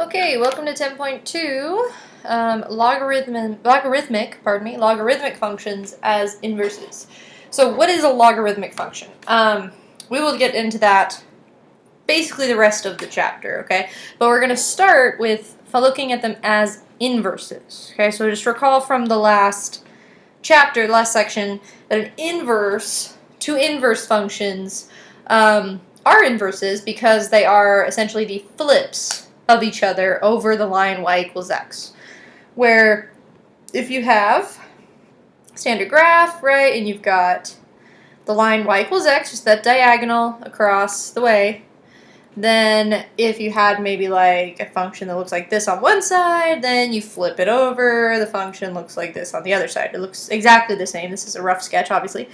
Okay, welcome to 10.2, logarithmic functions as inverses. So what is a logarithmic function? We will get into that basically the rest of the chapter, okay? But we're going to start with looking at them as inverses, okay? So just recall from the last chapter, last section, that an inverse, two inverse functions are inverses because they are essentially the flips of each other over the line y equals x. Where if you have standard graph, right, and you've got the line y equals x, just that diagonal across the way, then if you had maybe like a function that looks like this on one side, then you flip it over, the function looks like this on the other side. It looks exactly the same. This is a rough sketch, obviously.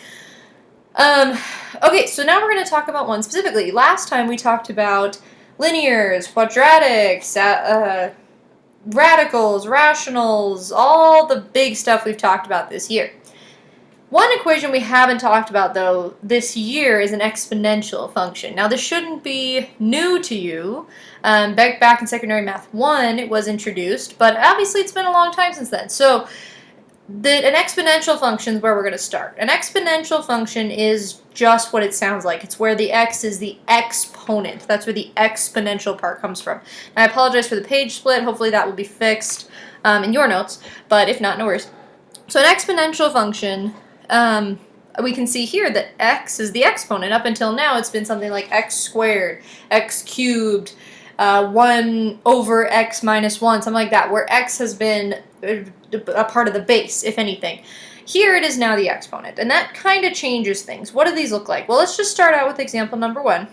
Okay, so now we're going to talk about one specifically. Last time we talked about linears, quadratics, radicals, rationals, all the big stuff we've talked about this year. One equation we haven't talked about, though, this year is an exponential function. Now, this shouldn't be new to you. Back in Secondary Math 1, it was introduced, but obviously it's been a long time since then. So, an exponential function is where we're going to start. An exponential function is just what it sounds like. It's where the x is the exponent. That's where the exponential part comes from. And I apologize for the page split. Hopefully that will be fixed in your notes, but if not, no worries. So an exponential function, we can see here that x is the exponent. Up until now, it's been something like x squared, x cubed, 1 over x minus 1, something like that, where x has been a part of the base, if anything. Here it is now the exponent, and that kind of changes things. What do these look like? Well, let's just start out with example number 1,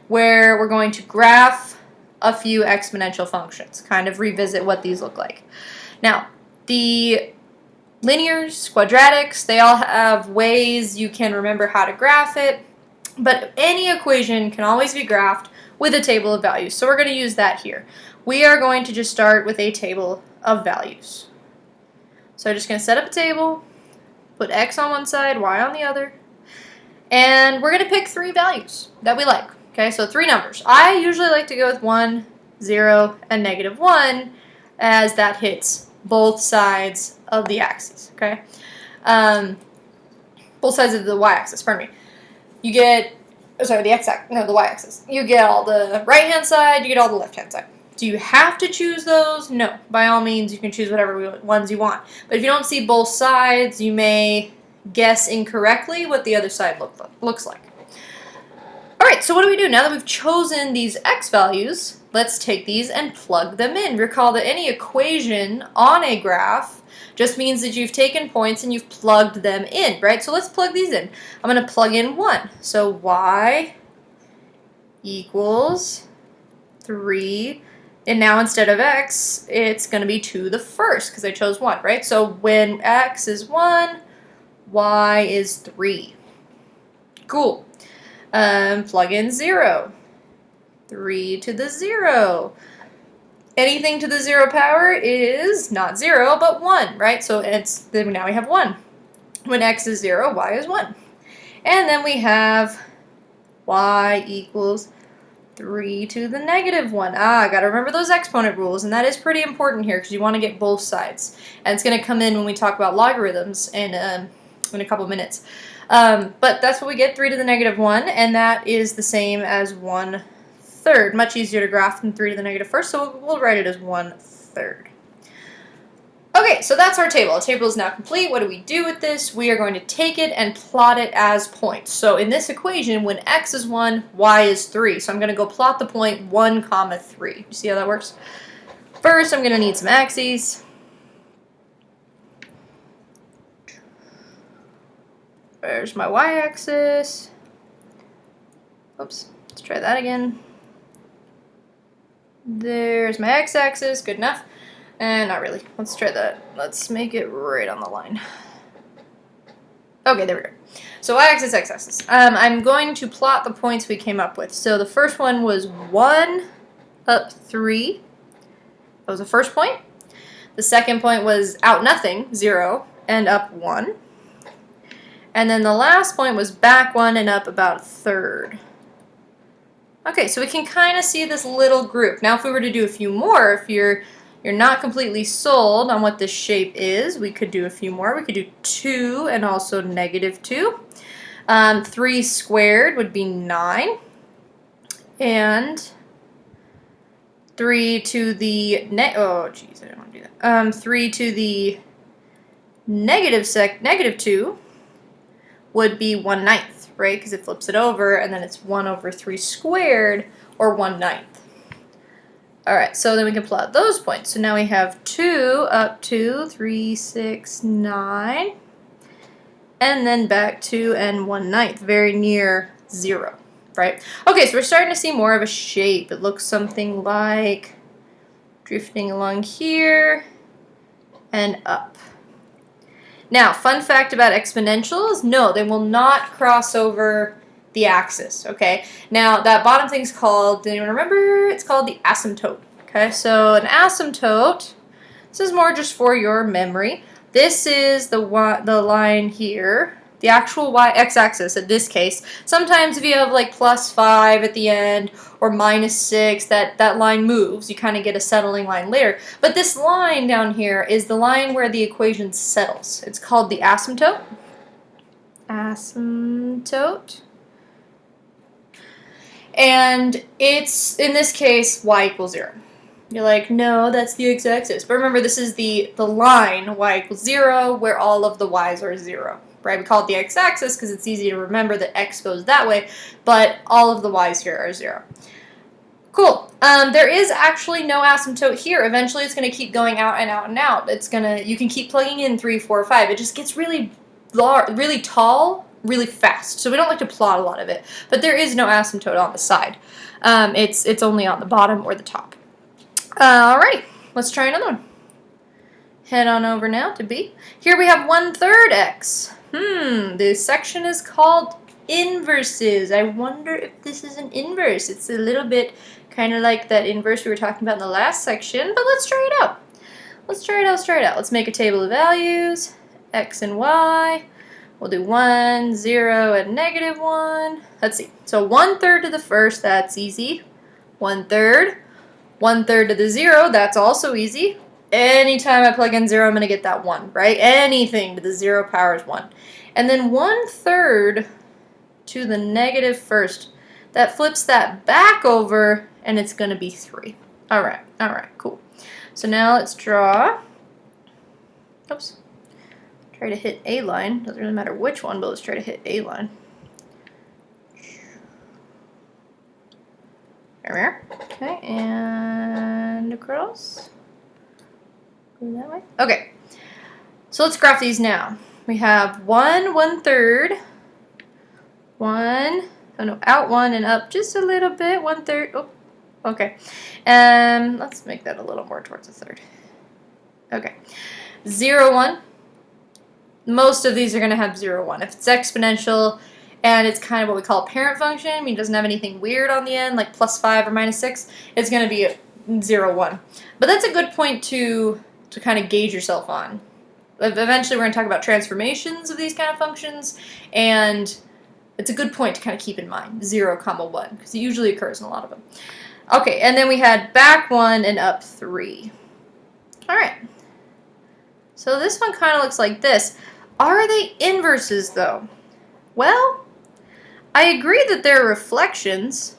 where we're going to graph a few exponential functions, kind of revisit what these look like. Now, the linears, quadratics, they all have ways you can remember how to graph it, but any equation can always be graphed with a table of values. So we're going to use that here. We are going to just start with a table of values. So I'm just going to set up a table, put x on one side, y on the other, and we're going to pick 3 values that we like. Okay, so 3 numbers. I usually like to go with 1, 0, and -1, as that hits both sides of the axis. Okay, both sides of the y-axis. Pardon me. You get, sorry, the x-axis, no, the y-axis. You get all the right-hand side, you get all the left-hand side. Do you have to choose those? No. By all means, you can choose whatever ones you want. But if you don't see both sides, you may guess incorrectly what the other side looks like. All right, so what do? Now that we've chosen these x values, let's take these and plug them in. Recall that any equation on a graph just means that you've taken points and you've plugged them in, right? So let's plug these in. I'm going to plug in 1. So y equals 3. And now instead of x, it's going to be to the first because I chose 1, right? So when x is 1, y is 3. Cool. Plug in 0. 3 to the 0. Anything to the 0 power is not 0, but 1, right? So then now we have 1. When x is 0, y is 1. And then we have y equals 3 to the -1. I got to remember those exponent rules, and that is pretty important here because you want to get both sides. And it's going to come in when we talk about logarithms in a couple minutes. But that's what we get, 3 to the -1, and that is the same as 1/3. Much easier to graph than 3 to the -1st, so we'll write it as 1/3. Okay, so that's our table. Our table is now complete. What do we do with this? We are going to take it and plot it as points. So in this equation, when x is 1, y is 3. So I'm going to go plot the point 1, 3. You see how that works? First, I'm going to need some axes. There's my y-axis. Oops, let's try that again. There's my x-axis, good enough. And not really. Let's try that. Let's make it right on the line. Okay, there we go. So y-axis, x-axis. I'm going to plot the points we came up with. So the first one was 1 up 3. That was the first point. The second point was out nothing, 0, and up 1. And then the last point was back 1 and up about 1/3. Okay, so we can kind of see this little group. Now if we were to do a few more, if you're not completely sold on what this shape is, we could do a few more. We could do 2 and also -2. 3 squared would be 9. And 3 to the oh geez, I don't want to do that. 3 to the -2 would be 1/9, right? Because it flips it over, and then it's 1/3 squared, or 1/9. All right, so then we can plot those points. So now we have 2 up to 3, 6, 9, and then back 2 and 1/9, very near 0. Right? Okay, so we're starting to see more of a shape. It looks something like drifting along here and up. Now, fun fact about exponentials, no, they will not cross over the axis, okay? Now, that bottom thing's called, does anyone remember? It's called the asymptote, okay? So an asymptote, this is more just for your memory. This is the line here. The actual x-axis in this case. Sometimes if you have like +5 at the end or -6, that line moves. You kind of get a settling line later. But this line down here is the line where the equation settles. It's called the asymptote. Asymptote. And it's, in this case, y = 0. You're like, no, that's the x-axis. But remember, this is the line y = 0 where all of the y's are 0. Right? We call it the x-axis because it's easy to remember that x goes that way, but all of the y's here are 0. Cool. There is actually no asymptote here. Eventually it's going to keep going out and out and out. You can keep plugging in 3, 4, 5. It just gets really tall, really fast. So we don't like to plot a lot of it. But there is no asymptote on the side. It's only on the bottom or the top. Alrighty, let's try another one. Head on over now to B. Here we have 1/3 x. This section is called inverses. I wonder if this is an inverse. It's a little bit kind of like that inverse we were talking about in the last section, but let's try it out. Let's try it out. Let's make a table of values, x and y. We'll do 1, 0, and -1. Let's see. So 1/3 to the first, that's easy. 1/3. 1/3 to the 0, that's also easy. Anytime I plug in 0, I'm going to get that 1, right? Anything to the 0 power is 1. And then 1/3 to the -1st, that flips that back over, and it's going to be 3. All right, cool. So now let's draw, oops, try to hit A line. Doesn't really matter which one, but let's try to hit A line. There. Okay, and across. Go that way. Okay, so let's graph these now. We have 1, 1/3, 1, oh no, out 1 and up just a little bit, 1/3, oh, okay. And let's make that a little more towards a third. Okay, 0, 1. Most of these are going to have 0, 1. If it's exponential, and it's kind of what we call a parent function, I mean, it doesn't have anything weird on the end, like +5 or -6, it's going to be 0, 1. But that's a good point to kind of gauge yourself on. Eventually we're going to talk about transformations of these kind of functions, and it's a good point to kind of keep in mind, 0, 1, because it usually occurs in a lot of them. Okay, and then we had back 1 and up 3. All right. So this one kind of looks like this. Are they inverses, though? Well, I agree that they're reflections.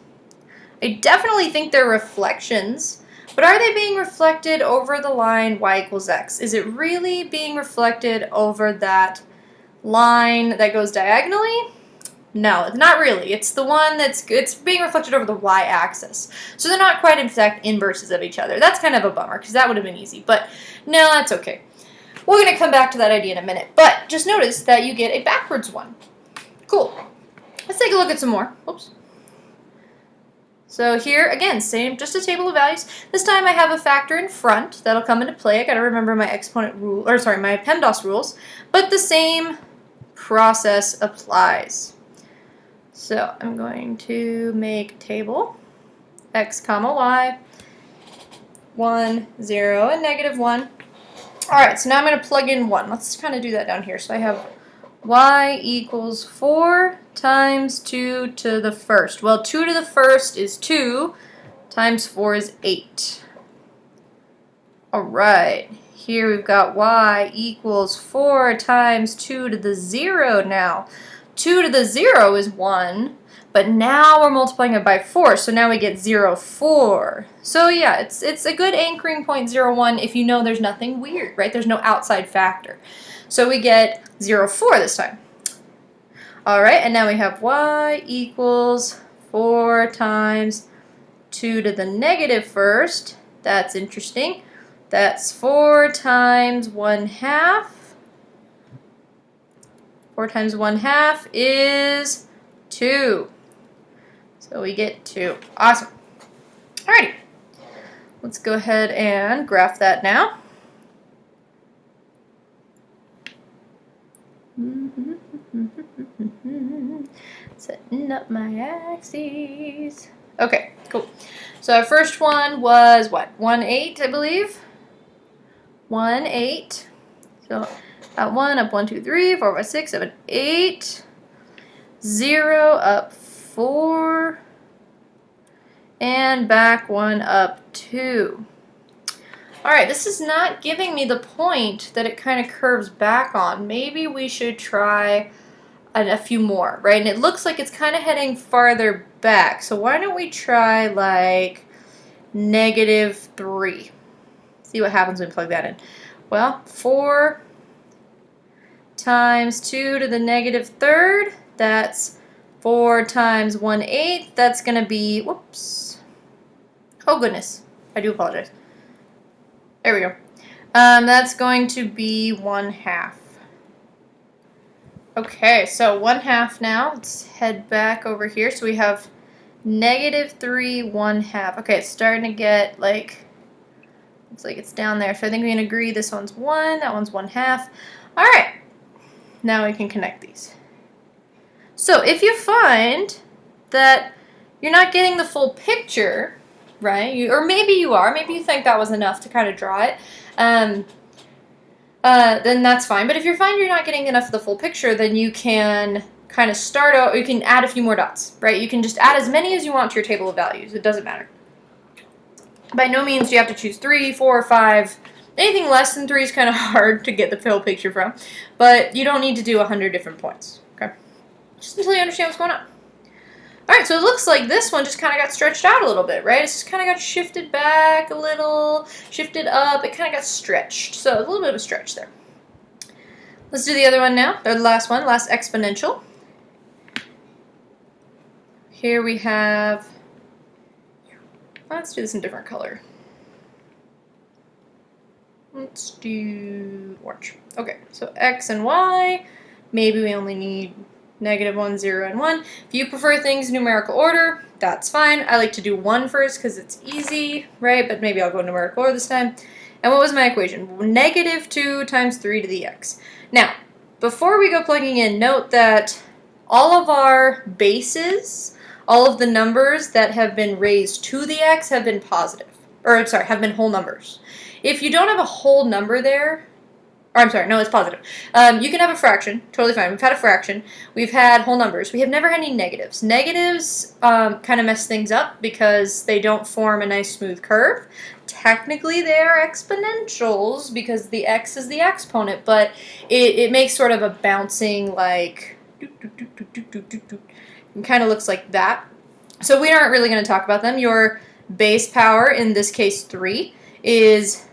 I definitely think they're reflections. But are they being reflected over the line y = x? Is it really being reflected over that line that goes diagonally? No, not really. It's the one it's being reflected over the y-axis. So they're not quite, in fact, inverses of each other. That's kind of a bummer, because that would have been easy. But no, that's okay. We're going to come back to that idea in a minute. But just notice that you get a backwards one. Cool. Let's take a look at some more. Oops. So here, again, same, just a table of values. This time I have a factor in front. That'll come into play. I got to remember my exponent rule, or sorry, my PEMDAS rules. But the same process applies. So I'm going to make table x, y, 1, 0, and -1. All right, so now I'm going to plug in 1. Let's kind of do that down here. So I have y equals 4 times 2 to the first. Well, 2 to the first is 2 times 4 is 8. All right, here we've got y equals 4 times 2 to the 0 now. 2 to the 0 is 1, but now we're multiplying it by 4, so now we get 0, 4. So yeah, it's a good anchoring point, 0, 1, if you know there's nothing weird, right? There's no outside factor. So we get 0, 4 this time. All right, and now we have y equals 4 times 2 to the negative first. That's interesting. That's 4 times 1/2. 4 times 1/2 is 2. So we get 2. Awesome. Alrighty. Let's go ahead and graph that now. Setting up my axes. Okay, cool. So our first one was what? 1/8, I believe. 1/8. So at 1 up 1, 2, 3, 4, 5, 6, 7, 8. 0 up 4. And back 1 up 2. Alright, this is not giving me the point that it kind of curves back on. Maybe we should try a few more, right? And it looks like it's kind of heading farther back. So why don't we try like -3? See what happens when we plug that in. Well, 4 times 2 to the -3rd. That's 4 times 1/8. That's going to be, whoops. Oh, goodness. I do apologize. There we go. That's going to be 1/2. Okay, so 1/2 now. Let's head back over here. So we have -3, 1/2. Okay, it's starting to get like, looks like it's down there. So I think we can agree this one's 1, that one's 1/2. All right, now we can connect these. So if you find that you're not getting the full picture, right? Or maybe you are. Maybe you think that was enough to kind of draw it. Then that's fine. But if you find you're not getting enough of the full picture, then you can kind of start out, or you can add a few more dots, right? You can just add as many as you want to your table of values. It doesn't matter. By no means do you have to choose 3, 4, 5. Anything less than 3 is kind of hard to get the full picture from. But you don't need to do 100 different points, okay? Just until you understand what's going on. Alright, so it looks like this one just kind of got stretched out a little bit, right? It's just kind of got shifted back a little, shifted up. It kind of got stretched. So a little bit of a stretch there. Let's do the other one now, or the last one, last exponential. Here we have, let's do this in a different color. Let's do orange. Okay, so x and y, maybe we only need -1, 0, and 1. If you prefer things in numerical order, that's fine. I like to do 1 first because it's easy, right? But maybe I'll go numerical order this time. And what was my equation? -2 times 3 to the x. Now, before we go plugging in, note that all of our bases, all of the numbers that have been raised to the x have been positive. Or, sorry, have been whole numbers. If you don't have a whole number there, or I'm sorry, no, it's positive. You can have a fraction, totally fine. We've had a fraction. We've had whole numbers. We have never had any negatives. Negatives kind of mess things up because they don't form a nice smooth curve. Technically, they are exponentials because the x is the exponent, but it makes sort of a bouncing, like, it kind of looks like that. So we aren't really going to talk about them. Your base power, in this case 3, is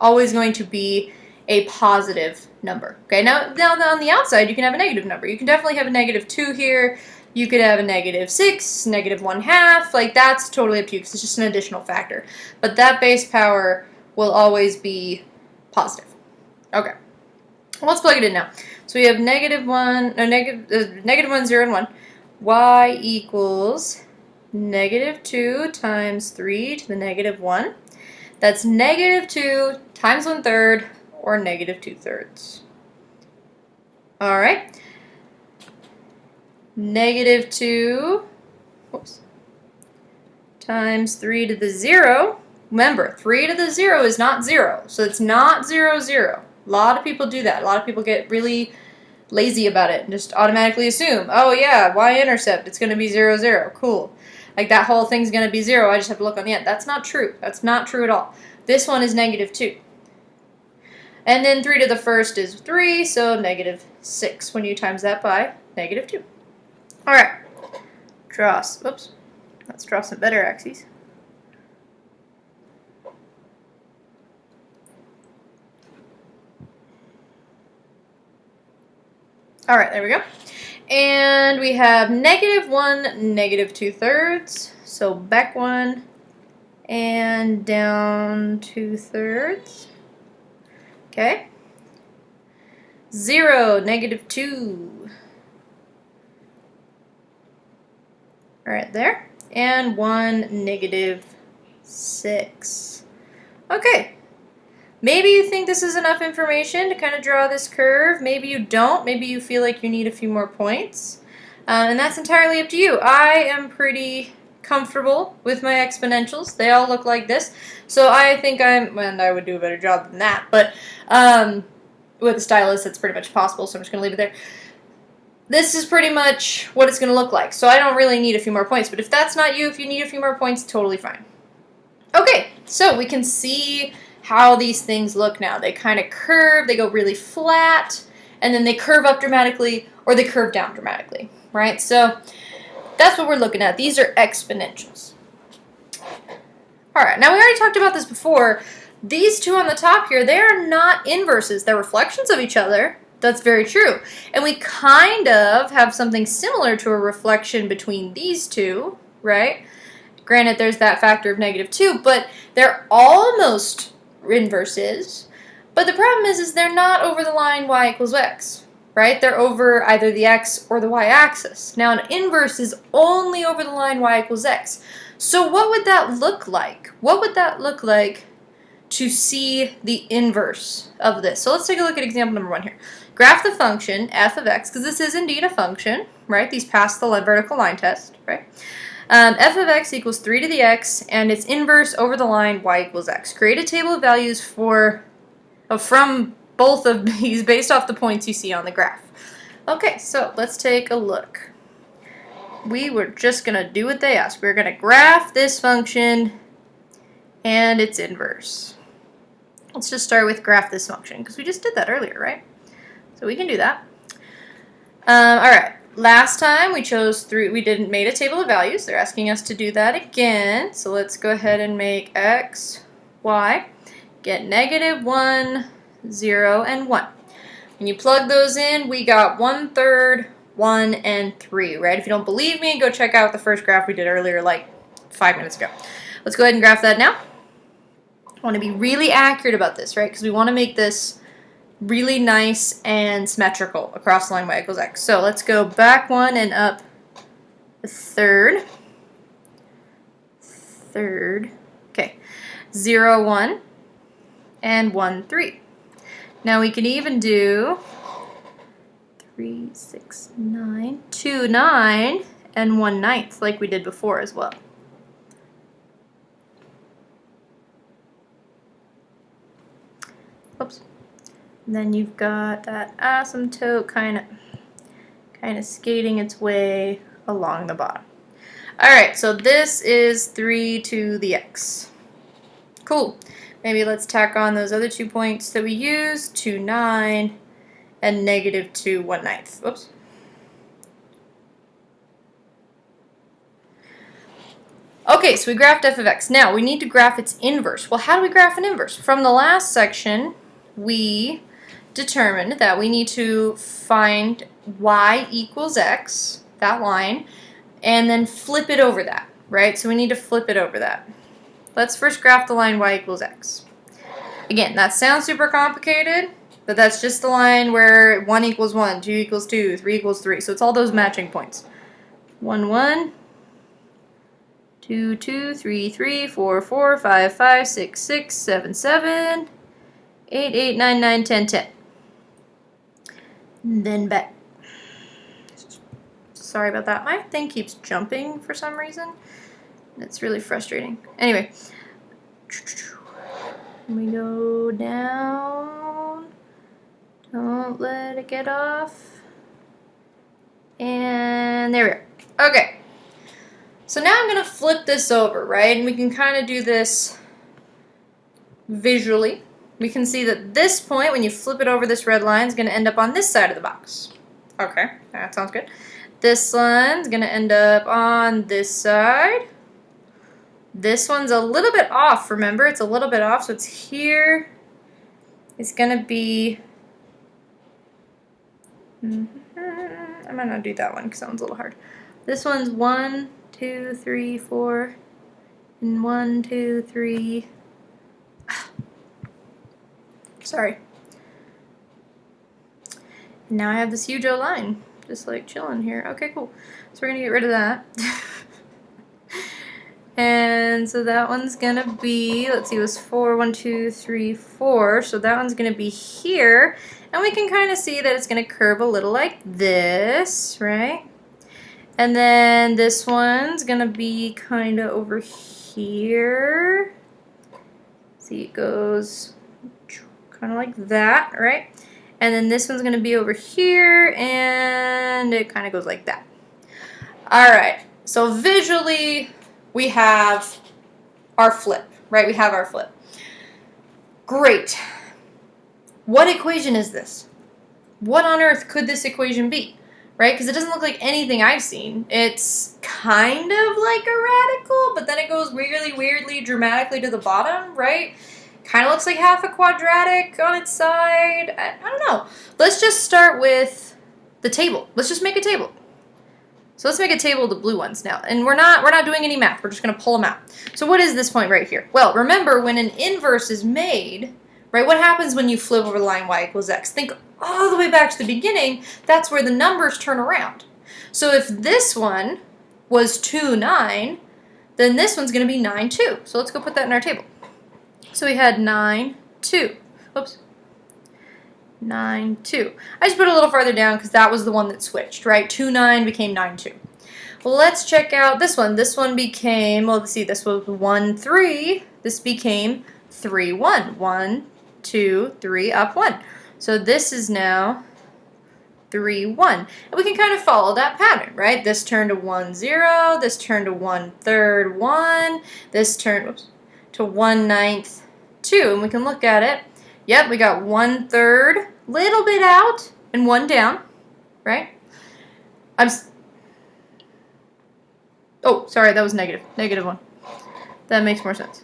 always going to be a positive number. Okay, now on the outside, you can have a negative number. You can definitely have a -2 here. You could have a -6, -1/2. Like, that's totally up to you because it's just an additional factor. But that base power will always be positive. Okay, let's plug it in now. So we have -1, -1, 0, and 1. Y equals -2 times 3 to the -1. That's -2 times 1/3, or -2/3. All right. -2 times 3 to the 0. Remember, 3 to the 0 is not 0, so it's not 0, 0. A lot of people do that. A lot of people get really lazy about it and just automatically assume, oh yeah, y-intercept, it's going to be 0, 0. Cool. Like that whole thing's going to be 0. I just have to look on the end. That's not true. That's not true at all. This one is negative 2. And then 3 to the first is 3, so negative 6 when you times that by negative 2. All right. Oops. Let's draw some better axes. All right, there we go. And we have negative 1, negative 2/3. So back 1 and down 2/3. Okay. 0, negative 2. Right there. And 1, negative 6. Okay. Maybe you think this is enough information to kind of draw this curve. Maybe you don't. Maybe you feel like you need a few more points. And that's entirely up to you. I am pretty comfortable with my exponentials. They all look like this. So I think and I would do a better job than that. But with a stylus, that's pretty much possible. So I'm just going to leave it there. This is pretty much what it's going to look like. So I don't really need a few more points. But if that's not you, if you need a few more points, totally fine. Okay, so we can see how these things look now. They kind of curve, they go really flat, and then they curve up dramatically, or they curve down dramatically, right? So that's what we're looking at. These are exponentials. All right, now we already talked about this before. These two on the top here, they are not inverses. They're reflections of each other. That's very true. And we kind of have something similar to a reflection between these two, right? Granted, there's that factor of negative 2, but they're almost inverses. But the problem is they're not over the line y equals x, right? They're over either the x or the y-axis. Now, an inverse is only over the line y equals x. So what would that look like? What would that look like to see the inverse of this? So let's take a look at example number 1 here. Graph the function f of x, because this is indeed a function, right? These pass the vertical line test, right? F of x equals 3 to the x, and its inverse over the line y equals x. Create a table of values from both of these based off the points you see on the graph. Okay, so let's take a look. We were just going to do what they asked. We're going to graph this function and its inverse. Let's just start with graph this function, because we just did that earlier, right? So we can do that. All right. Last time we chose made a table of values. They're asking us to do that again. So let's go ahead and make x, y, get negative 1, 0, and 1. When you plug those in, we got 1/3, 1, and 3, right? If you don't believe me, go check out the first graph we did earlier, like 5 minutes ago. Let's go ahead and graph that now. I want to be really accurate about this, right? Because we want to make this really nice and symmetrical across the line y equals x. So let's go back 1 and up a third. Okay. 0, 1, and 1, 3. Now we can even do 3, 6, 9, 2, 9, and 1/9, like we did before as well. Oops. And then you've got that asymptote kind of skating its way along the bottom. All right, so this is 3 to the x. Cool. Maybe let's tack on those other 2 points that we used, 2, 9, and negative 2, 1/9. Oops. Okay, so we graphed f of x. Now, we need to graph its inverse. Well, how do we graph an inverse? From the last section, we determined that we need to find y equals x, that line, and then flip it over that, right? So we need to flip it over that. Let's first graph the line y equals x. Again, that sounds super complicated, but that's just the line where 1 equals 1, 2 equals 2, 3 equals 3. So it's all those matching points. 1, 1, 2, 2, 3, 3, 4, 4, 5, 5, 6, 6, 7, 7, 8, 8, 9, 9, 10, 10. And then back. Sorry about that. My thing keeps jumping for some reason. It's really frustrating. Anyway. We go down. Don't let it get off. And there we are. Okay. So now I'm going to flip this over, right? And we can kind of do this visually. We can see that this point, when you flip it over, this red line is going to end up on this side of the box. Okay, that sounds good. This line's going to end up on this side. This one's a little bit off, remember? It's a little bit off, so it's here. It's going to be... I might not do that one because that one's a little hard. This one's 1, 2, 3, 4, and 1, 2, 3. Sorry. And now I have this huge O line, just like chilling here. Okay, cool. So we're gonna get rid of that. And so that one's gonna be, let's see, it was 4, 1, 2, 3, 4. So that one's gonna be here. And we can kind of see that it's gonna curve a little like this, right? And then this one's gonna be kind of over here. See, it goes kind of like that, right? And then this one's gonna be over here, and it kind of goes like that. All right, so visually, we have our flip, right? We have our flip. Great. What equation is this? What on earth could this equation be, right? Because it doesn't look like anything I've seen. It's kind of like a radical, but then it goes really weirdly, dramatically to the bottom, right? Kind of looks like half a quadratic on its side. I don't know. Let's just start with the table. Let's just make a table. So let's make a table of the blue ones now. And we're not doing any math. We're just going to pull them out. So what is this point right here? Well, remember when an inverse is made, right, what happens when you flip over the line y equals x? Think all the way back to the beginning. That's where the numbers turn around. So if this one was 2, 9, then this one's going to be 9, 2. So let's go put that in our table. So we had 9, 2. Oops. 9, 2. I just put it a little farther down because that was the one that switched, right? 2, 9 became 9, 2. Well, let's check out this one. This one became, well, let's see, this was 1, 3. This became 3, 1. 1, 2, 3, up 1. So this is now 3, 1. And we can kind of follow that pattern, right? This turned to 1, 0. This turned to 1, 3rd, 1. This turned to 1, 9th, 2. And we can look at it. Yep, we got 1, 3rd, little bit out, and 1 down, right? Oh, sorry, that was negative. Negative 1. That makes more sense.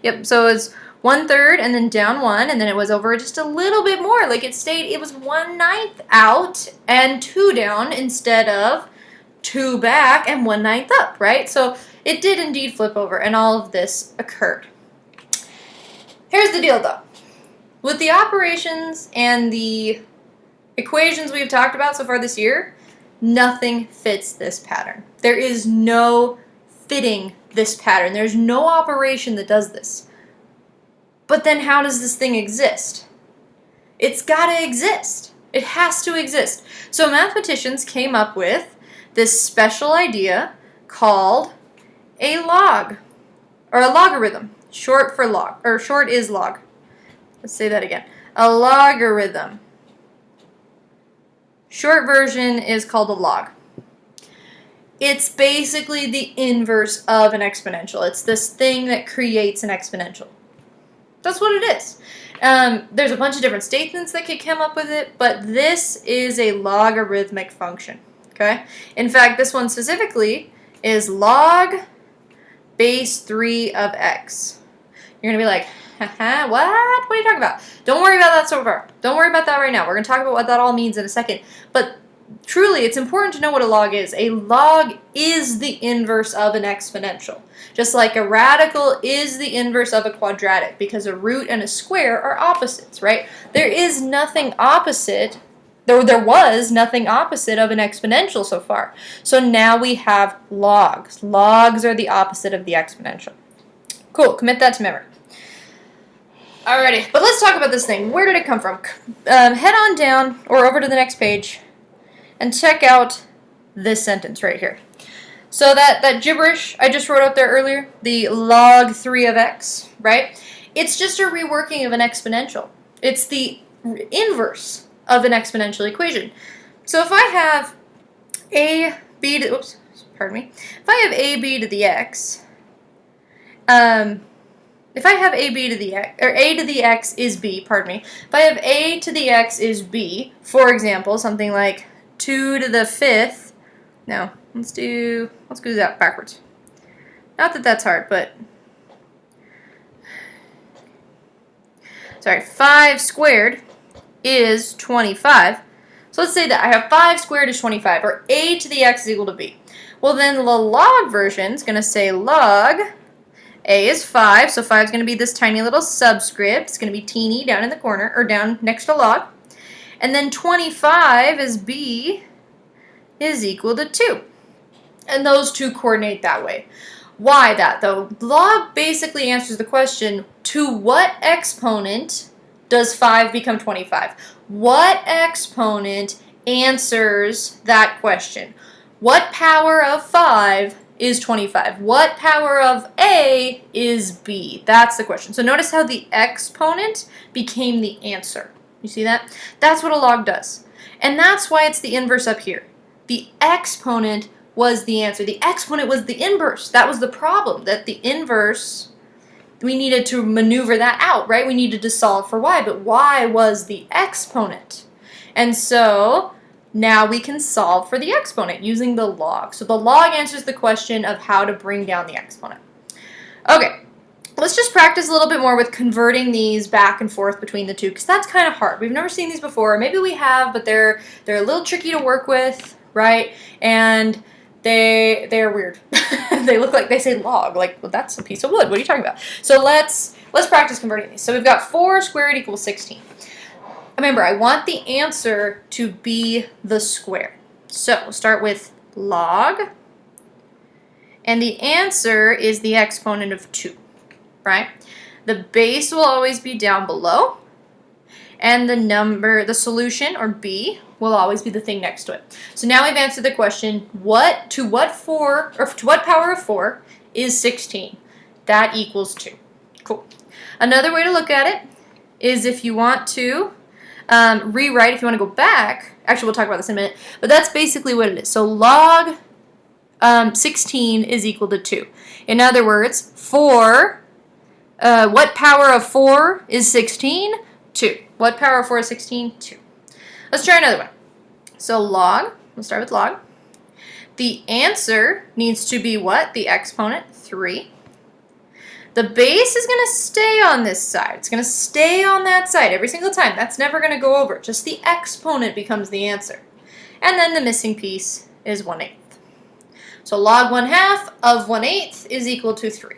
Yep, so it's 1, 3rd, and then down 1, and then it was over just a little bit more. Like it was 1, 9th out and 2 down instead of 2 back and 1, 9th up, right? So it did indeed flip over, and all of this occurred. Here's the deal, though. With the operations and the equations we've talked about so far this year, nothing fits this pattern. There is no fitting this pattern. There's no operation that does this. But then how does this thing exist? It's got to exist. It has to exist. So mathematicians came up with this special idea called a log, or a logarithm. Short for log, or short is log. Let's say that again. A logarithm. Short version is called a log. It's basically the inverse of an exponential. It's this thing that creates an exponential. That's what it is. There's a bunch of different statements that could come up with it, but this is a logarithmic function. Okay? In fact, this one specifically is log base 3 of x. You're going to be like, haha, what? What are you talking about? Don't worry about that so far. Don't worry about that right now. We're going to talk about what that all means in a second. But truly, it's important to know what a log is. A log is the inverse of an exponential. Just like a radical is the inverse of a quadratic, because a root and a square are opposites, right? There is nothing opposite, there was nothing opposite of an exponential so far. So now we have logs. Logs are the opposite of the exponential. Cool, commit that to memory. Alrighty, but let's talk about this thing. Where did it come from? Head on down or over to the next page and check out this sentence right here. So that gibberish I just wrote out there earlier, the log 3 of x, right? It's just a reworking of an exponential. It's the inverse of an exponential equation. So if I have AB to, oops, pardon me. If I have AB to the x, if I have AB to the x, or A to the x is B, pardon me. If I have A to the x is B, for example, something like 2 to the 5th, no, let's do that backwards. Not that that's hard, but, sorry, 5 squared is 25. So let's say that I have 5 squared is 25, or A to the x is equal to B. Well, then the log version is going to say log A is 5, so 5 is going to be this tiny little subscript. It's going to be teeny down in the corner, or down next to log. And then 25 is B is equal to 2. And those two coordinate that way. Why that, though? Log basically answers the question, to what exponent does 5 become 25? What exponent answers that question? What power of 5 is 25? What power of A is B? That's the question. So notice how the exponent became the answer. You see that? That's what a log does. And that's why it's the inverse up here. The exponent was the answer. The exponent was the inverse. That was the problem, that the inverse, we needed to maneuver that out, right? We needed to solve for y, but y was the exponent. And so now we can solve for the exponent using the log. So the log answers the question of how to bring down the exponent. Okay, let's just practice a little bit more with converting these back and forth between the two, because that's kind of hard. We've never seen these before. Maybe we have, but they're a little tricky to work with, right? And they're weird. They look like they say log, like, well, that's a piece of wood. What are you talking about? So let's practice converting these. So we've got 4 squared equals 16. Remember, I want the answer to be the square. So we'll start with log, and the answer is the exponent of 2, right? The base will always be down below, and the solution, or B, will always be the thing next to it. So now we've answered the question, to what power of 4 is 16? That equals 2. Cool. Another way to look at it is if you want to rewrite, if you want to go back, actually we'll talk about this in a minute, but that's basically what it is. So log 16 is equal to 2. In other words, what power of 4 is 16? 2. What power of 4 is 16? 2. Let's try another one. So log, we'll start with log. The answer needs to be what? The exponent, 3. The base is going to stay on this side. It's going to stay on that side every single time. That's never going to go over. Just the exponent becomes the answer. And then the missing piece is 1/8. So log 1/2 of 1/8 is equal to 3.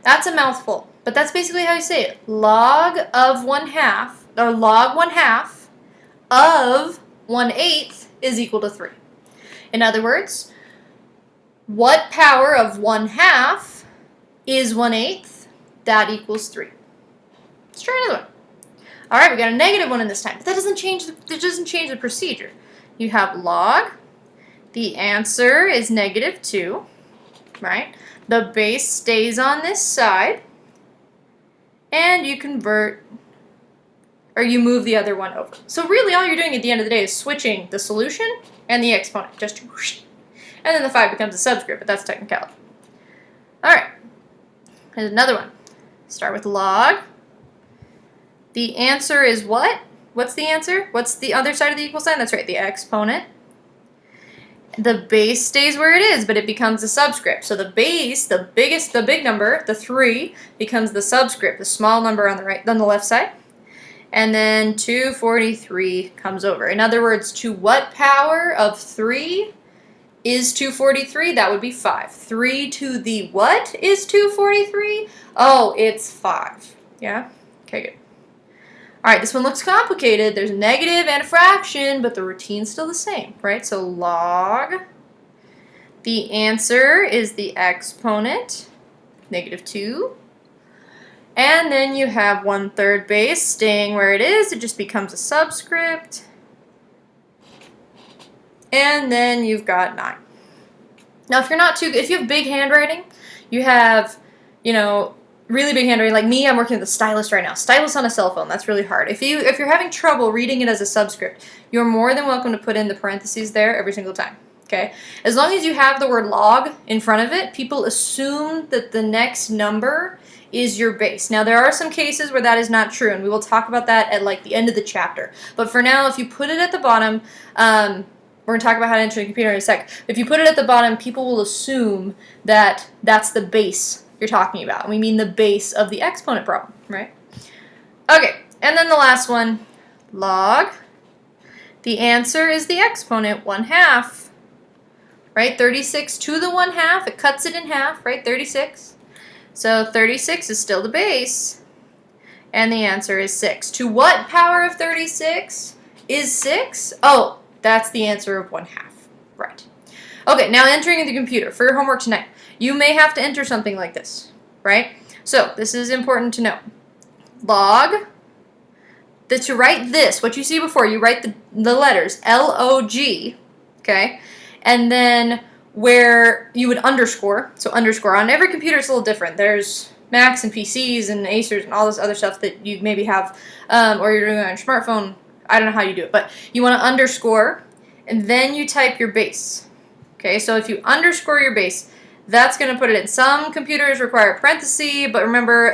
That's a mouthful, but that's basically how you say it. Log of 1/2, or log 1/2 of 1/8 is equal to 3. In other words, what power of 1/2 is 1/8? That equals 3. Let's try another one. All right, we got a negative one in this time, but that doesn't change the procedure. You have log. The answer is -2, right? The base stays on this side, and you convert, or you move the other one over. So really all you're doing at the end of the day is switching the solution and the exponent, just whoosh, and then the 5 becomes a subscript, but that's technicality. All right, here's another one. Start with log. The answer is what? What's the answer? What's the other side of the equal sign? That's right, the exponent. The base stays where it is, but it becomes a subscript. So the base, the big number, the 3, becomes the subscript, the small number on the left side. And then 243 comes over. In other words, to what power of 3 is 243? That would be 5. 3 to the what is 243? Oh, it's 5. Yeah? Okay, good. All right, this one looks complicated. There's a negative and a fraction, but the routine's still the same, right? So log, the answer is the exponent, -2. And then you have 1/3 base staying where it is. It just becomes a subscript. And then you've got 9. Now, if you have big handwriting, you have, really big handwriting, like me, I'm working with a stylus right now. Stylus on a cell phone, that's really hard. If you're having trouble reading it as a subscript, you're more than welcome to put in the parentheses there every single time. Okay? As long as you have the word log in front of it, people assume that the next number is your base. Now, there are some cases where that is not true, and we will talk about that at like the end of the chapter. But for now, if you put it at the bottom, we're going to talk about how to enter the computer in a sec. If you put it at the bottom, people will assume that that's the base you're talking about. And we mean the base of the exponent problem, right? Okay, and then the last one, log. The answer is the exponent 1/2. Right, 36 to the 1/2, it cuts it in half, right, 36. So 36 is still the base, and the answer is 6. To what power of 36 is 6? Oh, that's the answer of 1/2, right. Okay, now entering in the computer. For your homework tonight, you may have to enter something like this, right? So this is important to know. Log, to write this, what you see before, you write the letters, L-O-G, okay? And then where you would underscore, so underscore, on every computer it's a little different. There's Macs and PCs and Acers and all this other stuff that you maybe have, or you're doing it on your smartphone. I don't know how you do it, but you want to underscore, and then you type your base. Okay, so if you underscore your base, that's going to put it in. Some computers require a parenthesis, but remember,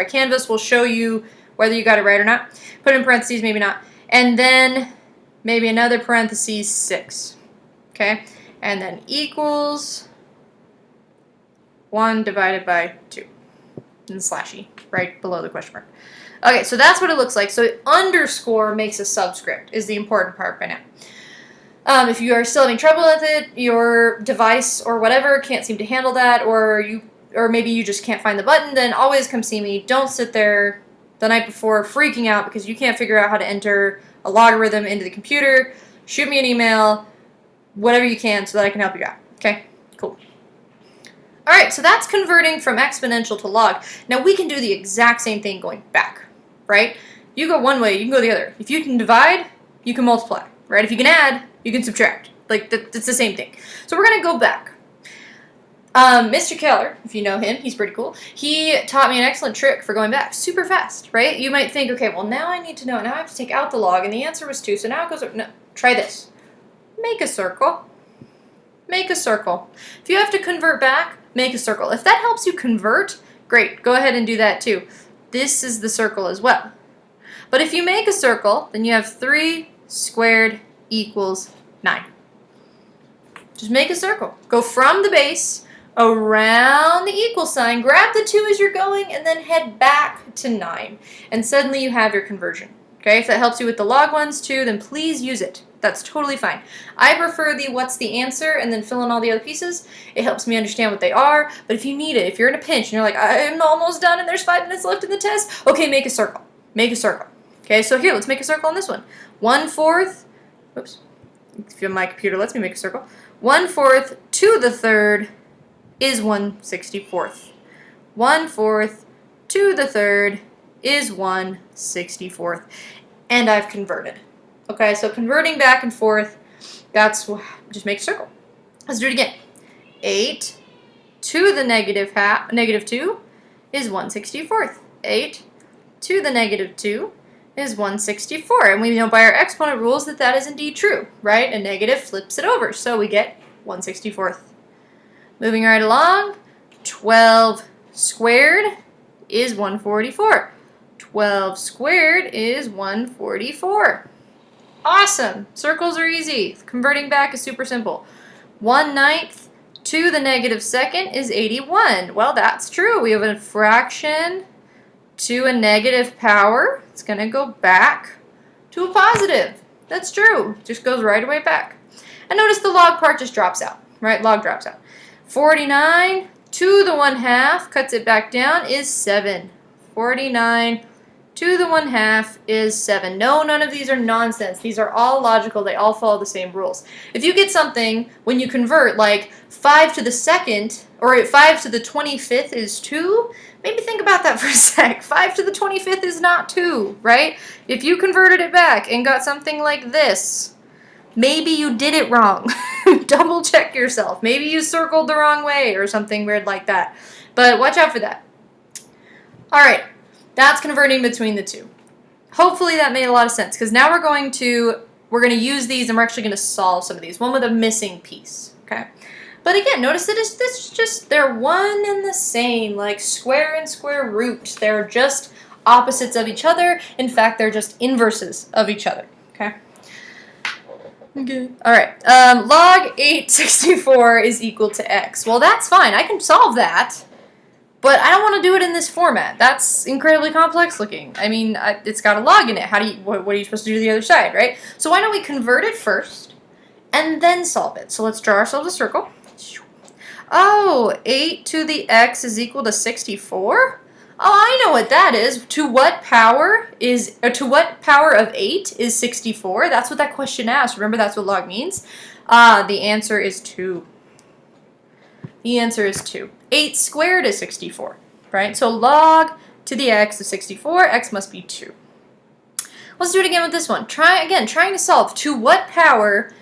Canvas will show you whether you got it right or not. Put in parentheses, maybe not. And then maybe another parentheses, 6. Okay, and then equals 1 divided by 2. And slashy, right below the question mark. Okay, so that's what it looks like. So underscore makes a subscript, is the important part by now. If you are still having trouble with it, your device or whatever can't seem to handle that, or maybe you just can't find the button, then always come see me. Don't sit there the night before freaking out because you can't figure out how to enter a logarithm into the computer. Shoot me an email, whatever you can, so that I can help you out. Okay, cool. All right, so that's converting from exponential to log. Now we can do the exact same thing going back, right? You go one way, you can go the other. If you can divide, you can multiply, right? If you can add, you can subtract. Like, it's the same thing. So we're going to go back. Mr. Keller, if you know him, he's pretty cool. He taught me an excellent trick for going back super fast, right? You might think, okay, well, now I need to know. Now I have to take out the log, and the answer was 2, so now it goes, no, try this. Make a circle. Make a circle. If you have to convert back, make a circle. If that helps you convert, great. Go ahead and do that too. This is the circle as well. But if you make a circle, then you have 3 squared equals 9. Just make a circle. Go from the base, around the equal sign, grab the 2 as you're going, and then head back to 9. And suddenly you have your conversion. Okay, if that helps you with the log ones too, then please use it. That's totally fine. I prefer the what's the answer and then fill in all the other pieces. It helps me understand what they are. But if you need it, if you're in a pinch and you're like, I'm almost done and there's 5 minutes left in the test, okay, make a circle. Make a circle. Okay, so here, let's make a circle on this one. 1/4, oops, if my computer lets me make a circle. 1/4 to the 3rd is 1/64. 1/4 to the 3rd is 1/64. And I've converted. Okay, so converting back and forth, that's, just make a circle. Let's do it again. 8 to the negative 2 is 1/64. 8 to the negative 2 is 1/64. And we know by our exponent rules that that is indeed true, right? A negative flips it over, so we get 1/64. Moving right along, 12 squared is 144. 12 squared is 144. Awesome! Circles are easy. Converting back is super simple. 1/9 to the negative 2nd is 81. Well, that's true. We have a fraction to a negative power. It's going to go back to a positive. That's true. Just goes right away back. And notice the log part just drops out, right? Log drops out. 49 to the 1/2, cuts it back down, is 7. 49 to the 1/2 is 7. No, none of these are nonsense. These are all logical. They all follow the same rules. If you get something when you convert, like 5 to the 2nd, or 5 to the 25th is 2, maybe think about that for a sec. 5 to the 25th is not 2, right? If you converted it back and got something like this, maybe you did it wrong. Double check yourself. Maybe you circled the wrong way or something weird like that. But watch out for that. All right, that's converting between the two. Hopefully that made a lot of sense, because now we're going to use these, and we're actually going to solve some of these. One with a missing piece, okay? But again, notice that they're one and the same, like square and square root. They're just opposites of each other. In fact, they're just inverses of each other, okay? Okay. All right, log 864 is equal to x. Well, that's fine. I can solve that. But I don't want to do it in this format. That's incredibly complex looking. I mean, it's got a log in it. What are you supposed to do to the other side, right? So why don't we convert it first and then solve it? So let's draw ourselves a circle. Oh, 8 to the x is equal to 64? Oh, I know what that is. To what power of 8 is 64? That's what that question asked. Remember, that's what log means. The answer is 2. The answer is 2. 8 squared is 64, right? So log to the x is 64. X must be 2. Let's do it again with this one. Trying to solve to what power.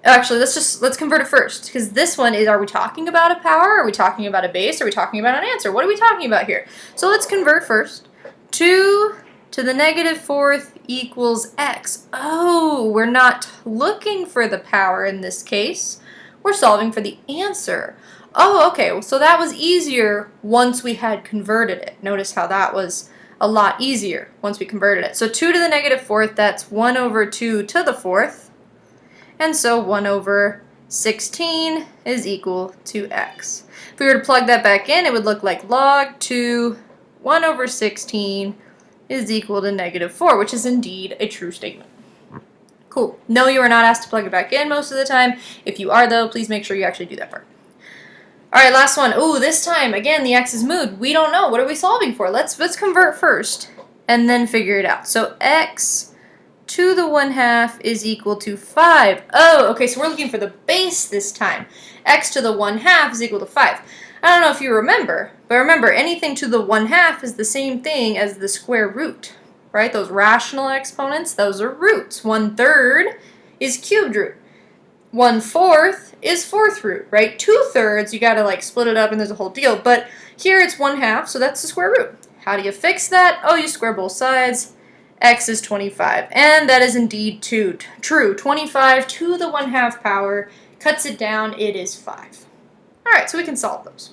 Actually, let's convert it first, because this one is, are we talking about a power? Are we talking about a base? Are we talking about an answer? What are we talking about here? So let's convert first. 2 to the negative 4th equals x. Oh, we're not looking for the power in this case. We're solving for the answer. Oh, okay, so that was easier once we had converted it. Notice how that was a lot easier once we converted it. So 2 to the negative 4th, that's 1 over 2 to the 4th. And so 1 over 16 is equal to x. If we were to plug that back in, it would look like log 2, 1 over 16 is equal to negative 4, which is indeed a true statement. Cool. No, you are not asked to plug it back in most of the time. If you are, though, please make sure you actually do that part. All right, last one. Ooh, this time, again, the x is moved. We don't know. What are we solving for? Let's convert first and then figure it out. So x to the 1/2 is equal to 5. Oh, okay, so we're looking for the base this time. X to the 1/2 is equal to 5. I don't know if you remember, but remember, anything to the 1/2 is the same thing as the square root, right? Those rational exponents, those are roots. 1/3 is cubed root. 1/4 is fourth root, right? 2/3, you gotta like split it up and there's a whole deal. But here it's 1/2, so that's the square root. How do you fix that? Oh, you square both sides. X is 25, and that is indeed true. 25 to the 1/2 power cuts it down, it is 5. All right, so we can solve those.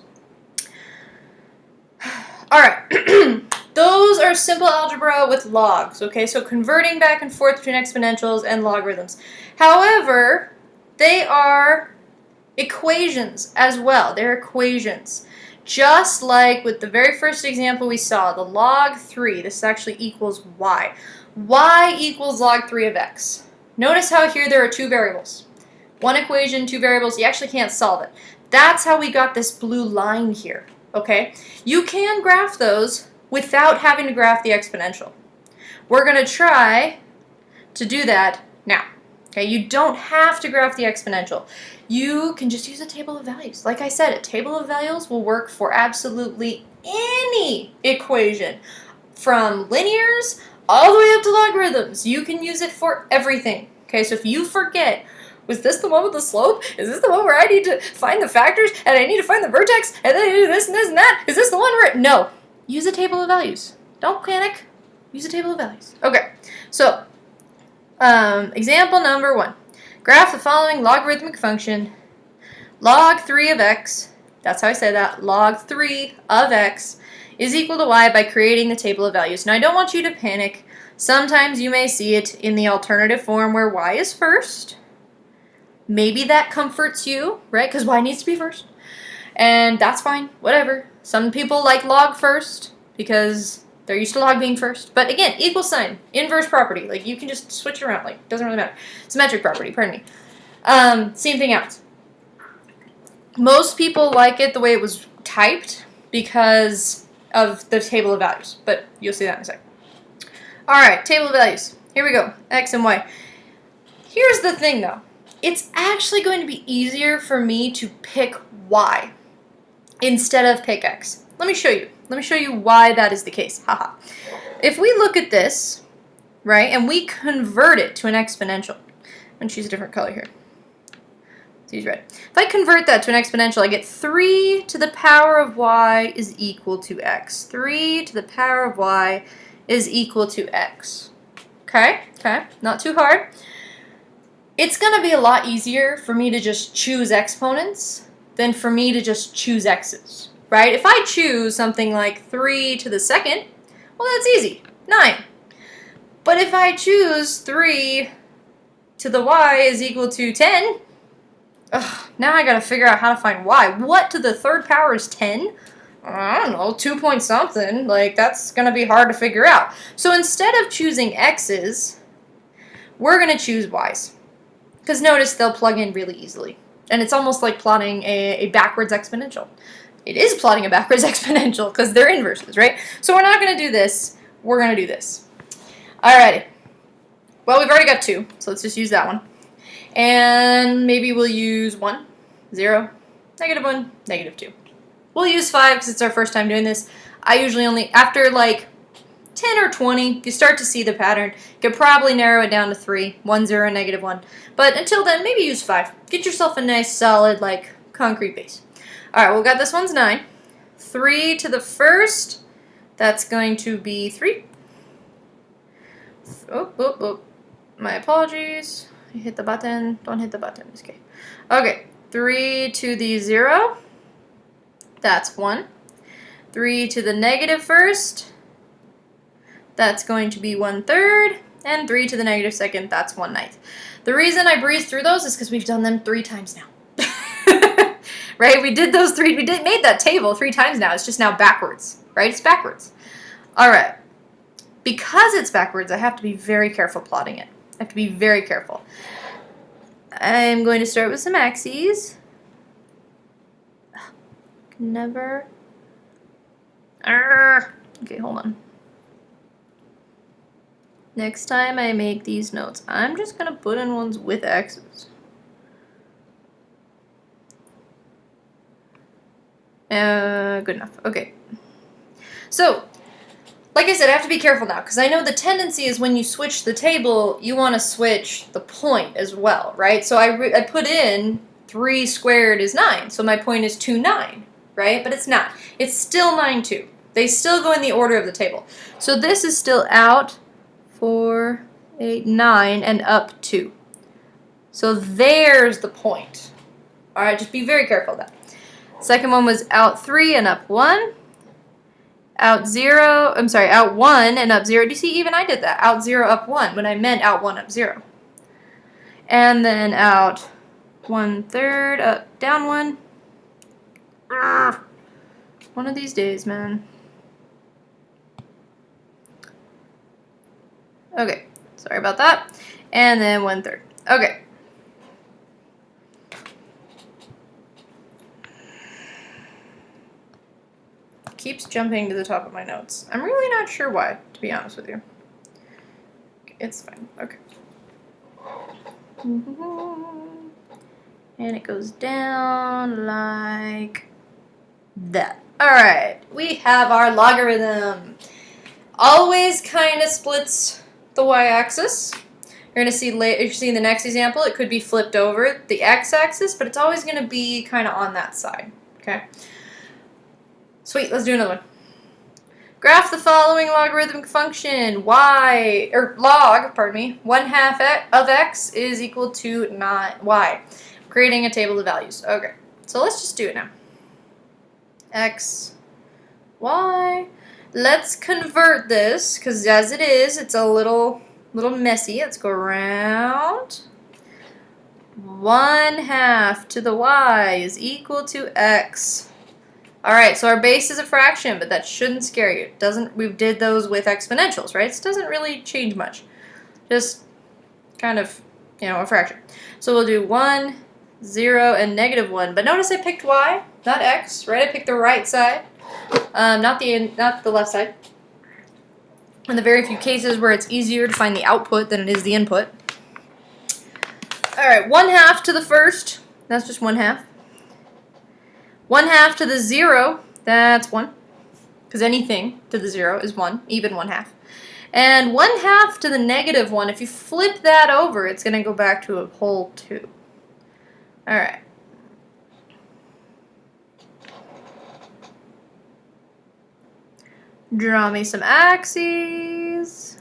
All right, those are simple algebra with logs, okay? So converting back and forth between exponentials and logarithms. However, they are equations as well. They're equations. Just like with the very first example we saw, the log 3, this actually equals y. Y equals log 3 of x. Notice how here there are two variables. One equation, two variables, you actually can't solve it. That's how we got this blue line here, okay? You can graph those without having to graph the exponential. We're going to try to do that now. Okay, you don't have to graph the exponential. You can just use a table of values. Like I said, a table of values will work for absolutely any equation. From linears all the way up to logarithms. You can use it for everything. Okay, so if you forget, was this the one with the slope? Is this the one where I need to find the factors and I need to find the vertex and then I do this and this and that? Is this the one where no. Use a table of values. Don't panic. Use a table of values. Okay, so example number 1. Graph the following logarithmic function. Log 3 of x, that's how I say that, log 3 of x is equal to y by creating the table of values. Now I don't want you to panic. Sometimes you may see it in the alternative form where y is first. Maybe that comforts you, right? Because y needs to be first. And that's fine, whatever. Some people like log first because they're used to log being first. But again, equal sign, inverse property. Like you can just switch it around. Like doesn't really matter. Symmetric property, pardon me. Same thing else. Most people like it the way it was typed because of the table of values. But you'll see that in a second. Alright, table of values. Here we go. X and Y. Here's the thing though. It's actually going to be easier for me to pick Y instead of pick X. Let me show you. Let me show you why that is the case. Haha. If we look at this, right, and we convert it to an exponential. I'm going to choose a different color here. Let's use red. If I convert that to an exponential, I get 3 to the power of y is equal to x. 3 to the power of y is equal to x. Okay, not too hard. It's going to be a lot easier for me to just choose exponents than for me to just choose x's, right? If I choose something like 3 to the second, well, that's easy, 9. But if I choose 3 to the y is equal to 10, now I gotta figure out how to find y. What to the third power is 10? I don't know, 2 point something. Like, that's gonna be hard to figure out. So instead of choosing x's, we're gonna choose y's. Because notice they'll plug in really easily. And it's almost like plotting a backwards exponential. It is plotting a backwards exponential because they're inverses, right? So we're not gonna do this, we're gonna do this. Alrighty. Well, we've already got 2, so let's just use that one. And maybe we'll use 1, 0, -1, -2. We'll use 5 because it's our first time doing this. I usually only, after like 10 or 20, you start to see the pattern. You could probably narrow it down to 3, 1, 0, -1. But until then, maybe use 5. Get yourself a nice, solid, like, concrete base. Alright, well, we got this one's 9. 3 to the first, that's going to be 3. Oh. My apologies. You hit the button. Don't hit the button. Okay. Okay. 3 to the 0. That's 1. 3 to the negative first. That's going to be 1/3. And 3 to the negative second. That's 1/9. The reason I breezed through those is because we've done them 3 times now. Right? We did those 3. We made that table 3 times now. It's just now backwards. Right? It's backwards. All right. Because it's backwards, I have to be very careful plotting it. I have to be very careful. I'm going to start with some axes. Never. Okay, hold on. Next time I make these notes, I'm just going to put in ones with axes. Good enough. Okay. So, like I said, I have to be careful now, because I know the tendency is when you switch the table, you want to switch the point as well, right? So I put in 3 squared is 9, so my point is 2, 9, right? But it's not. It's still 9, 2. They still go in the order of the table. So this is still out 4, 8, 9, and up 2. So there's the point. All right, just be very careful of that. Second one was out 3 and up 1. Out 1 and up 0. Do you see, even I did that. Out 0, up 1, when I meant out 1, up 0. And then out 1/3, up, down 1. One of these days, man. Okay, sorry about that. And then 1/3. Okay. Keeps jumping to the top of my notes. I'm really not sure why, to be honest with you. It's fine. Okay. And it goes down like that. Alright, we have our logarithm. Always kind of splits the y-axis. You're going to see later, if you see in the next example, it could be flipped over the x-axis, but it's always going to be kind of on that side. Okay. Sweet, let's do another one. Graph the following logarithmic function. Log, 1/2 of x is equal to y. Creating a table of values. Okay, so let's just do it now. X, y. Let's convert this, because as it is, it's a little messy. Let's go around. 1/2 to the y is equal to x. Alright, so our base is a fraction, but that shouldn't scare you. It doesn't. We did those with exponentials, right? So it doesn't really change much. Just kind of, a fraction. So we'll do 1, 0, and -1. But notice I picked y, not x, right? I picked the right side, not the left side. In the very few cases where it's easier to find the output than it is the input. Alright, 1/2 to the first. That's just 1/2. 1/2 to the 0, that's 1, because anything to the 0 is 1, even 1/2. And 1/2 to the -1, if you flip that over, it's going to go back to a whole 2. All right. Draw me some axes.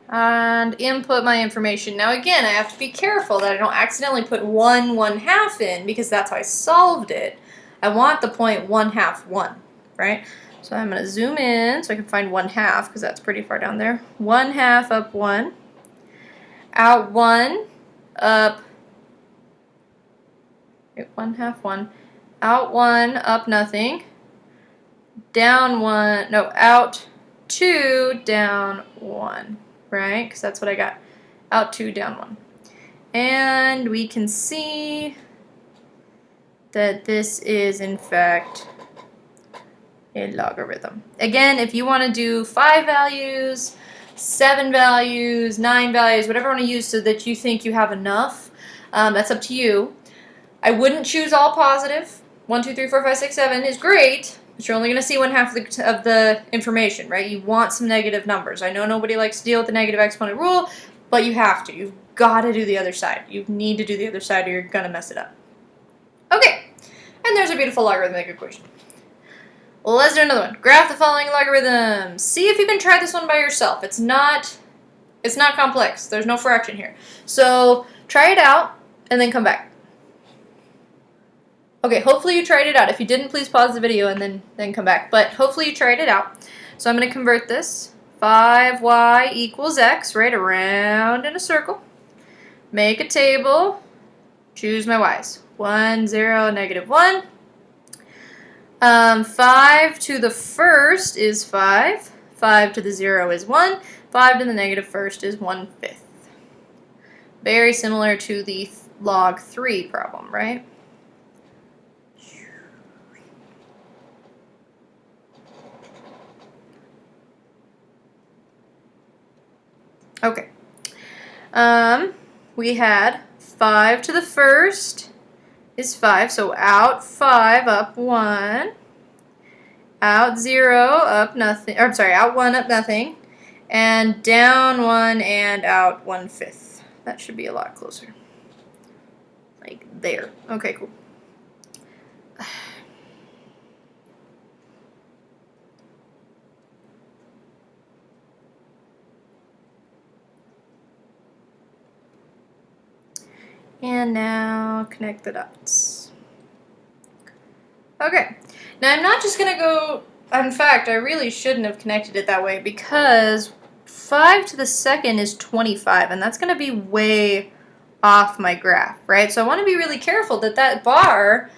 And input my information. Now again, I have to be careful that I don't accidentally put 1/1/2 in, because that's how I solved it. I want the point 1/2 1, right? So I'm going to zoom in so I can find 1/2, because that's pretty far down there. 1/2 up 1. Out 1, up, 1/2 1. Out 1, up nothing. Down 1, no, out 2, down 1, right? Because that's what I got. Out 2, down 1. And we can see that this is, in fact, a logarithm. Again, if you want to do 5 values, 7 values, 9 values, whatever you want to use so that you think you have enough, that's up to you. I wouldn't choose all positive. 1, 2, 3, 4, 5, 6, 7 is great, but you're only going to see 1/2 of the information, right? You want some negative numbers. I know nobody likes to deal with the negative exponent rule, but you have to. You've got to do the other side. You need to do the other side or you're going to mess it up. Okay, and there's a beautiful logarithmic equation. Well, let's do another one. Graph the following logarithms. See if you can try this one by yourself. It's not complex. There's no fraction here. So try it out and then come back. Okay, hopefully you tried it out. If you didn't, please pause the video and then come back. But hopefully you tried it out. So I'm going to convert this. 5y equals x, right, around in a circle. Make a table. Choose my y's. 1, 0, -1. 5 to the first is 5. 5 to the 0 is 1. 5 to the -1st is 1/5. Very similar to the log 3 problem, right? Okay. We had 5 to the first is 5, so out 5, up 1. Out 0, up nothing, or I'm sorry, out 1, up nothing. And down 1 and out 1/5. That should be a lot closer. Like there. Okay, cool. And now connect the dots. Okay, now I'm not just going to go, in fact, I really shouldn't have connected it that way because 5 to the second is 25, and that's going to be way off my graph, right? So I want to be really careful that that bar,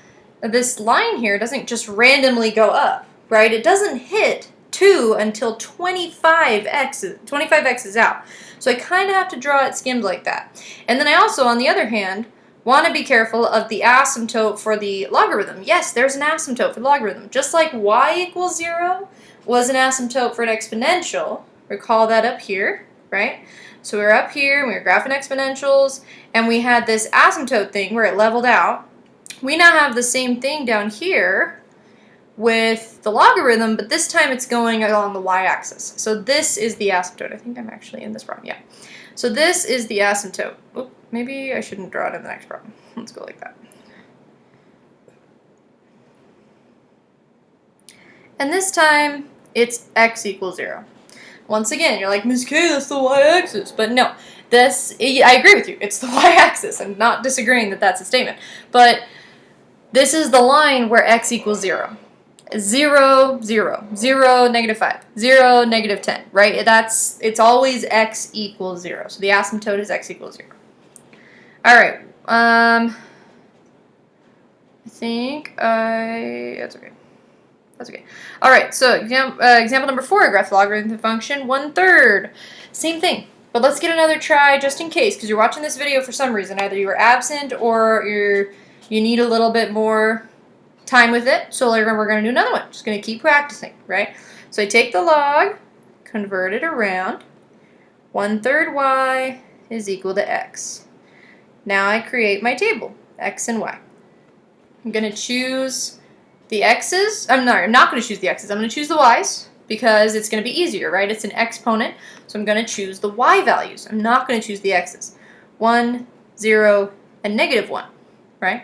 this line here, doesn't just randomly go up, right? It doesn't hit 2 until 25x is out. So I kind of have to draw it skimmed like that. And then I also, on the other hand, want to be careful of the asymptote for the logarithm. Yes, there's an asymptote for the logarithm. Just like y equals 0 was an asymptote for an exponential. Recall that up here, right? So we were up here, and we were graphing exponentials, and we had this asymptote thing where it leveled out. We now have the same thing down here with the logarithm, but this time it's going along the y-axis. So this is the asymptote. I think I'm actually in this problem, yeah. So this is the asymptote. Oop, maybe I shouldn't draw it in the next problem. Let's go like that. And this time, it's x equals 0. Once again, you're like, Ms. K, that's the y-axis. But no, I agree with you. It's the y-axis. I'm not disagreeing that that's a statement. But this is the line where x equals 0. 0, 0, 0, -5, 0, -10, right? It's always x equals 0. So the asymptote is x equals 0. All right. I think that's okay. That's okay. All right. So example number 4, graph the logarithm function 1/3. Same thing. But let's get another try just in case, because you're watching this video for some reason. Either you were absent or you need a little bit more time with it, so we're going to do another one. Just going to keep practicing, right? So I take the log, convert it around. 1/3 y is equal to x. Now I create my table, x and y. I'm going to choose the x's. I'm not going to choose the x's. I'm going to choose the y's. because it's going to be easier, right? It's an exponent, so I'm going to choose the y values. I'm not going to choose the x's. 1, 0, and negative 1, right?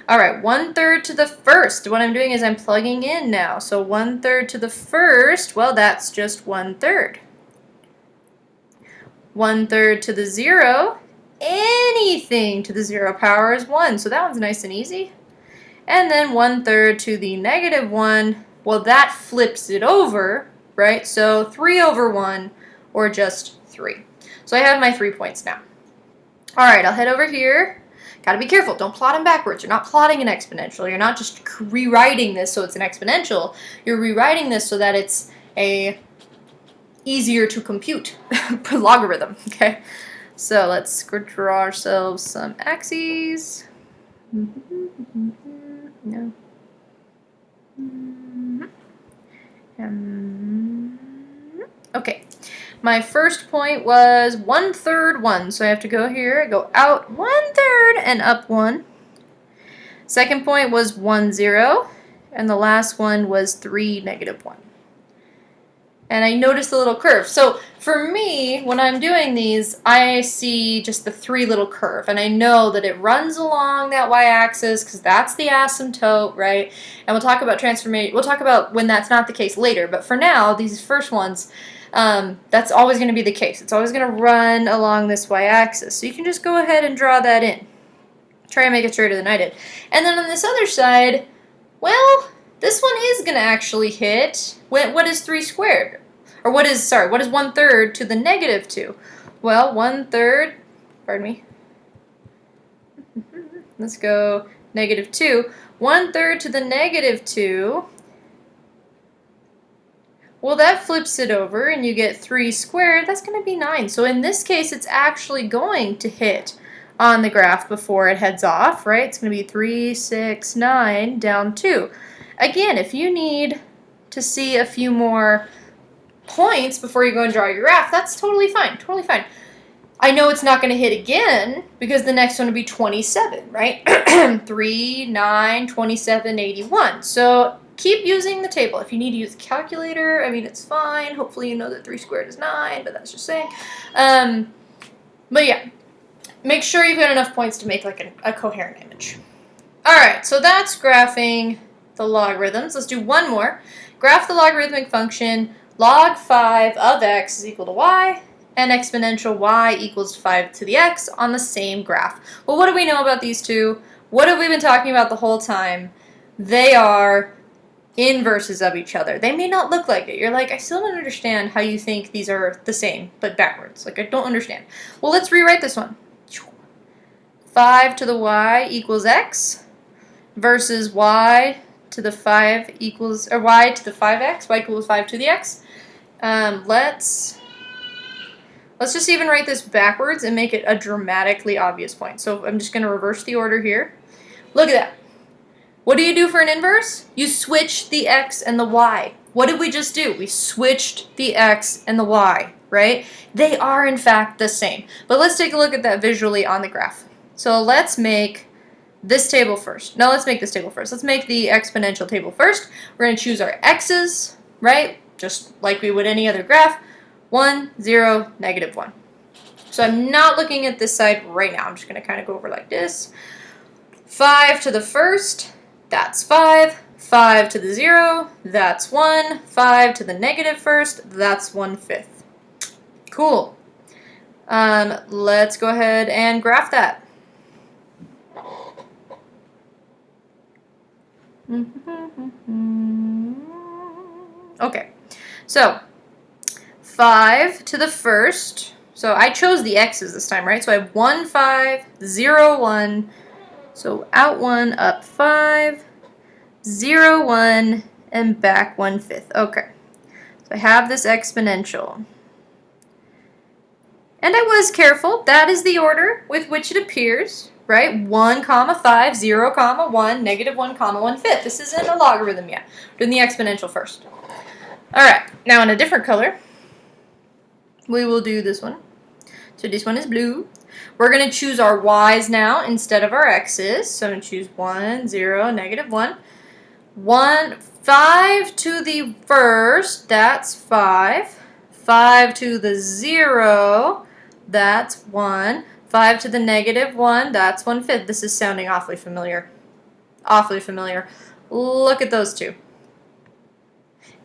All right, 1/3 to the first. What I'm doing is I'm plugging in now. So 1/3 to the first, well, that's just 1/3. 1/3 to the 0, anything to the 0 power is 1. So that one's nice and easy. And then 1/3 to the negative 1, well, that flips it over, right? So 3/1, or just 3. So I have my 3 points now. All right, I'll head over here. Got to be careful. Don't plot them backwards. You're not plotting an exponential. You're not just rewriting this so it's an exponential. You're rewriting this so that it's a easier to compute logarithm, okay? So let's draw ourselves some axes. No. Okay. My first point was 1/3 1, so I have to go here, go out 1/3 and up 1. Second point was 1 0, and the last one was 3 negative 1. And I noticed the little curve. So for me, when I'm doing these, I see just the 3 little curve, and I know that it runs along that y-axis because that's the asymptote, right? And we'll talk about transformation. We'll talk about when that's not the case later. But for now, these first ones, that's always going to be the case. It's always going to run along this y-axis. So you can just go ahead and draw that in. Try and make it straighter than I did. And then on this other side, well, this one is going to actually hit. What is 3 squared? Or what is 1/3 to the negative 2? Well, 1/3, pardon me. Let's go negative 2. 1/3 to the negative 2. Well, that flips it over and you get 3 squared. That's going to be 9. So in this case, it's actually going to hit on the graph before it heads off, right? It's going to be 3, 6, 9, down 2. Again, if you need to see a few more points before you go and draw your graph, that's totally fine, totally fine. I know it's not going to hit again because the next one would be 27, right? 3, 9, 27, 81. So keep using the table. If you need to use a calculator, I mean, it's fine. Hopefully you know that 3 squared is 9, but that's just saying. But yeah, make sure you've got enough points to make like a coherent image. All right, so that's graphing the logarithms. Let's do one more. Graph the logarithmic function log 5 of x is equal to y, and exponential y equals 5 to the x on the same graph. Well, what do we know about these two? What have we been talking about the whole time? They are inverses of each other. They may not look like it. You're like, I still don't understand how you think these are the same, but backwards. Like, I don't understand. Well, let's rewrite this one. 5 to the y equals x versus y to the 5 equals, or y to the 5x, y equals 5 to the x. Let's just even write this backwards and make it a dramatically obvious point. So I'm just going to reverse the order here. Look at that. What do you do for an inverse? You switch the x and the y. What did we just do? We switched the x and the y, right? They are in fact the same. But let's take a look at that visually on the graph. So let's make this table first. No, let's make this table first. Let's make the exponential table first. We're going to choose our x's, right? Just like we would any other graph. 1, 0, negative 1. So I'm not looking at this side right now. I'm just going to kind of go over like this. 5 to the first, that's 5. 5 to the 0, that's 1. 5 to the negative first, that's 1/5. Cool. Let's go ahead and graph that. Okay, so 5 to the first, so I chose the x's this time, right? So I have 1, 5, 0, 1, so out 1, up 5, 0, 1, and back 1/5. Okay, so I have this exponential. And I was careful. That is the order with which it appears, right? 1, 5, 0, 1, negative 1, 1/5. This isn't a logarithm yet. We're doing the exponential first. All right, now in a different color, we will do this one. So this one is blue. We're going to choose our y's now instead of our x's. So I'm going to choose 1, 0, negative 1. 5 to the first, that's 5. 5 to the 0, that's 1. 5 to the negative 1, that's 1/5. This is sounding awfully familiar. Awfully familiar. Look at those two.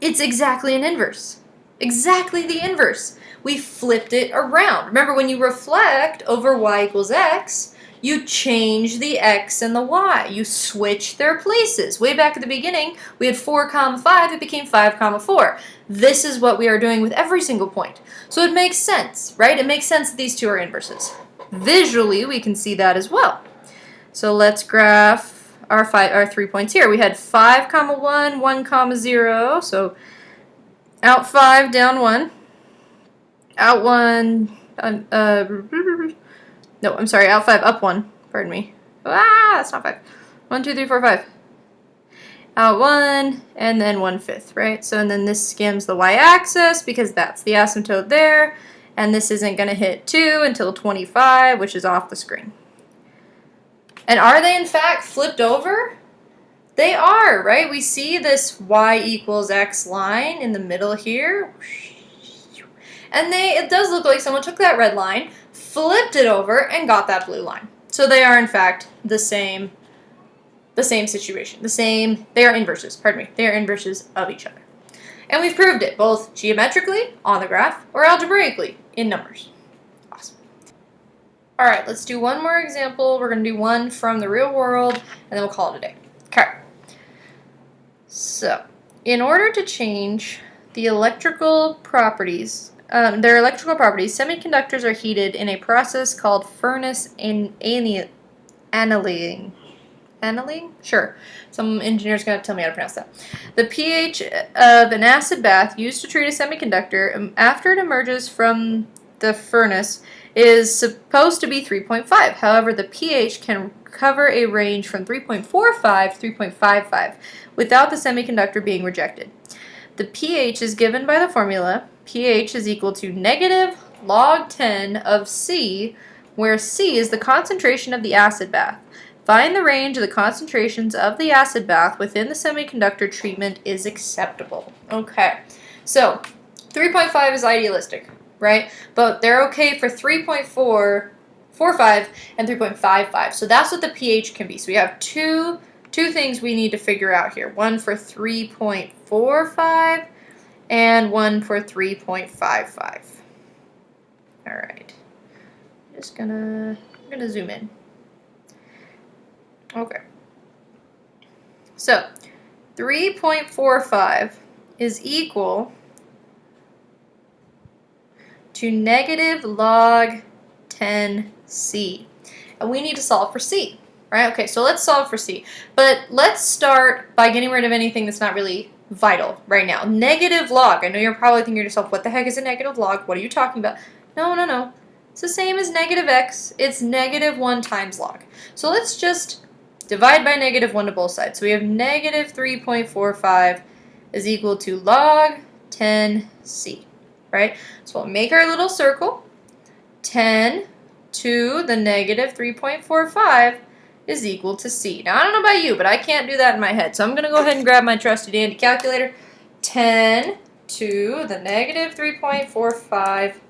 It's exactly an inverse. Exactly the inverse. We flipped it around. Remember, when you reflect over y equals x, you change the x and the y. You switch their places. Way back at the beginning, we had 4, 5. It became 5, 4. This is what we are doing with every single point. So it makes sense, right? It makes sense that these two are inverses. Visually, we can see that as well. So let's graph our 3 points here. We had 5, 1, 1, 0. So out 5, down 1. Out 1, no, I'm sorry, out 5, up 1. Pardon me. That's not 5. 1, 2, 3, 4, 5. Out 1, and then 1/5, right? So, and then this skims the y-axis because that's the asymptote there. And this isn't going to hit 2 until 25, which is off the screen. And are they, in fact, flipped over? They are, right? We see this y equals x line in the middle here. And it does look like someone took that red line, flipped it over, and got that blue line. So they are, in fact, the same situation. They are inverses, pardon me. They are inverses of each other. And we've proved it, both geometrically, on the graph, or algebraically, in numbers. Awesome. All right, let's do one more example. We're going to do one from the real world, and then we'll call it a day. Okay. So, in order to change the electrical properties, semiconductors are heated in a process called furnace annealing. Annealing? Sure. Some engineer's going to tell me how to pronounce that. The pH of an acid bath used to treat a semiconductor after it emerges from the furnace is supposed to be 3.5. However, the pH can cover a range from 3.45 to 3.55 without the semiconductor being rejected. The pH is given by the formula pH is equal to negative log 10 of C, where C is the concentration of the acid bath. Find the range of the concentrations of the acid bath within the semiconductor treatment is acceptable. Okay, so 3.5 is idealistic, right? But they're okay for 3.45 and 3.55. So that's what the pH can be. So we have two things we need to figure out here. One for 3.45 and one for 3.55. All right, I'm gonna zoom in. Okay, so 3.45 is equal to negative log 10C. And we need to solve for C, right? Okay, so let's solve for C. But let's start by getting rid of anything that's not really vital right now. Negative log. I know you're probably thinking to yourself, what the heck is a negative log? What are you talking about? No. It's the same as negative x. It's negative 1 times log. So let's just divide by negative 1 to both sides. So we have negative 3.45 is equal to log 10C, right? So we'll make our little circle. 10 to the negative 3.45 is equal to C. Now, I don't know about you, but I can't do that in my head. So I'm going to go ahead and grab my trusty dandy calculator. 10 to the negative 3.45.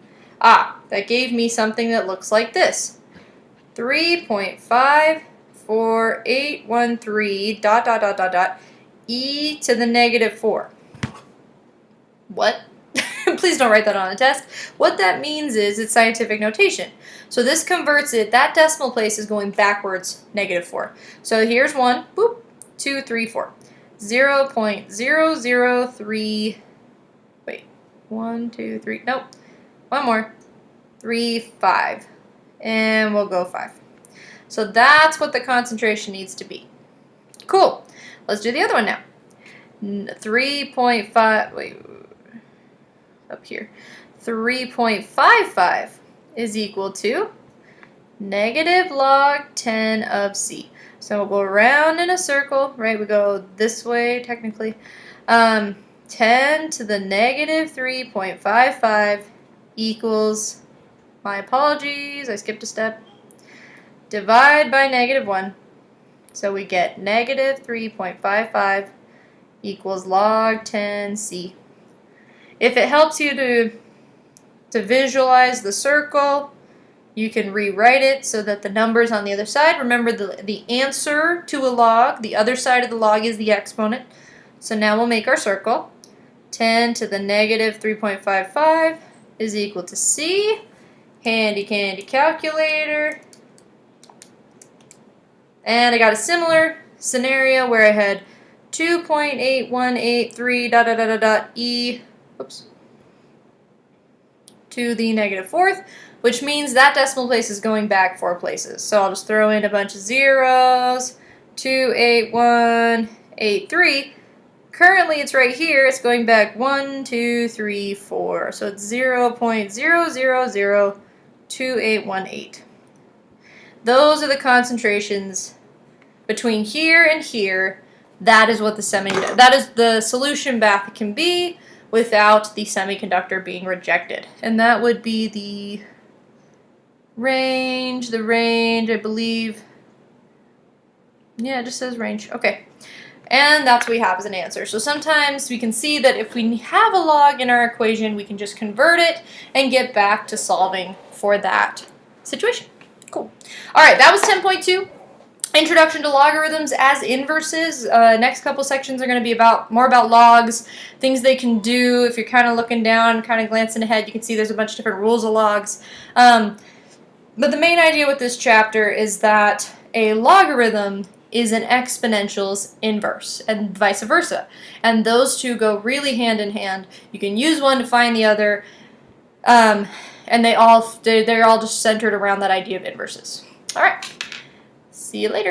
That gave me something that looks like this. 3.54813 ... e to the negative 4. What? Please don't write that on a test. What that means is it's scientific notation. So this converts it, that decimal place is going backwards, negative 4. So here's 1, boop, 2, 3, 4. 0.003, wait, 1, 2, 3, nope, one more, 3, 5. And we'll go 5. So that's what the concentration needs to be. Cool. Let's do the other one now. 3.5, wait, up here. 3.55 is equal to negative log 10 of C. So we'll go around in a circle, right? We go this way, technically. 10 to the negative 3.55 equals, my apologies, I skipped a step. Divide by negative 1. So we get negative 3.55 equals log 10c. If it helps you to visualize the circle, you can rewrite it so that the numbers on the other side, remember the answer to a log, the other side of the log is the exponent. So now we'll make our circle. 10 to the negative 3.55 is equal to c. Handy candy calculator. And I got a similar scenario where I had 2.8183 dot dot dot dot dot e, oops, to the negative fourth, which means that decimal place is going back 4 places. So I'll just throw in a bunch of zeros. 28183. Currently it's right here. It's going back 1, 2, 3, 4. So it's 0.0002818. Those are the concentrations between here and here. That is what that is the solution bath can be without the semiconductor being rejected. And that would be the range, I believe. Yeah, it just says range. Okay. And that's what we have as an answer. So sometimes we can see that if we have a log in our equation, we can just convert it and get back to solving for that situation. Cool. All right, that was 10.2. Introduction to logarithms as inverses. Next couple sections are going to be more about logs, things they can do. If you're kind of looking down, kind of glancing ahead, you can see there's a bunch of different rules of logs. But the main idea with this chapter is that a logarithm is an exponential's inverse, and vice versa. And those two go really hand in hand. You can use one to find the other, and they're all just centered around that idea of inverses. All right. See you later.